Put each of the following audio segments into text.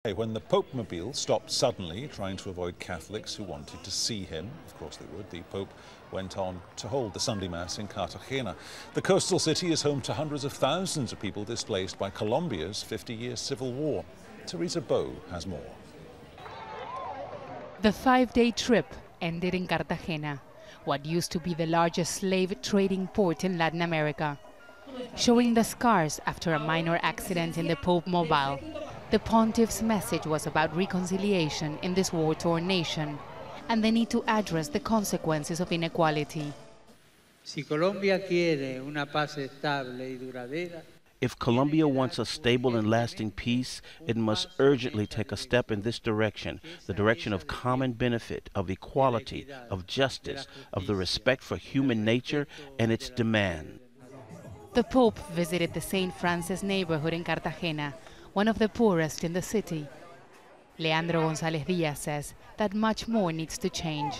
When the Pope mobile stopped suddenly, trying to avoid Catholics who wanted to see him, of course they would, the Pope went on to hold the Sunday Mass in Cartagena. The coastal city is home to hundreds of thousands of people displaced by Colombia's 50-year civil war. Teresa has more. The 5-day trip ended in Cartagena, what used to be the largest slave trading port in Latin America. Showing the scars after a minor accident in the Pope mobile, the pontiff's message was about reconciliation in this war-torn nation and the need to address the consequences of inequality. Si Colombia quiere una paz estable y duradera, if Colombia wants a stable and lasting peace, it must urgently take a step in this direction, the direction of common benefit, of equality, of justice, of the respect for human nature and its demand. The Pope visited the St. Francis neighborhood in Cartagena, one of the poorest in the city. Leandro González Díaz says that much more needs to change.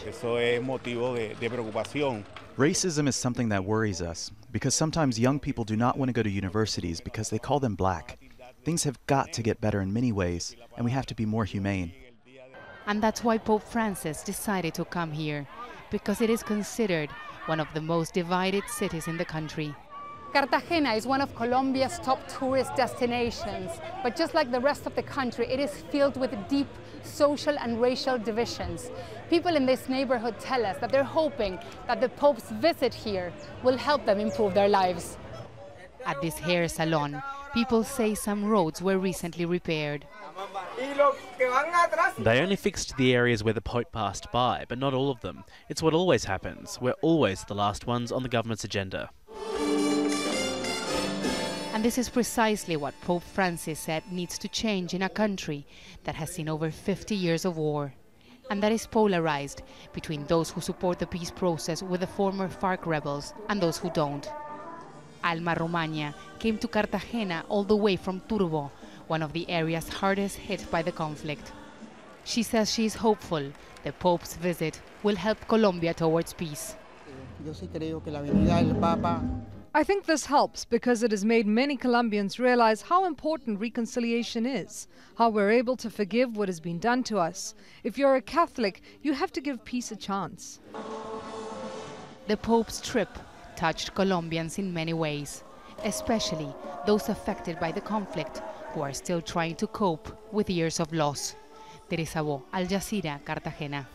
Racism is something that worries us, because sometimes young people do not want to go to universities because they call them black. Things have got to get better in many ways, and we have to be more humane. And that's why Pope Francis decided to come here, because it is considered one of the most divided cities in the country. Cartagena is one of Colombia's top tourist destinations, but just like the rest of the country, it is filled with deep social and racial divisions. People in this neighborhood tell us that they're hoping that the Pope's visit here will help them improve their lives. At this hair salon, people say some roads were recently repaired. They only fixed the areas where the Pope passed by, but not all of them. It's what always happens. We're always the last ones on the government's agenda. And this is precisely what Pope Francis said needs to change in a country that has seen over 50 years of war, and that is polarized between those who support the peace process with the former FARC rebels and those who don't. Alma Romagna came to Cartagena all the way from Turbo, one of the areas hardest hit by the conflict. She says she is hopeful the Pope's visit will help Colombia towards peace. I think this helps because it has made many Colombians realize how important reconciliation is, how we're able to forgive what has been done to us. If you're a Catholic, you have to give peace a chance. The Pope's trip touched Colombians in many ways, especially those affected by the conflict who are still trying to cope with years of loss. Teresa, Al Jazeera, Cartagena.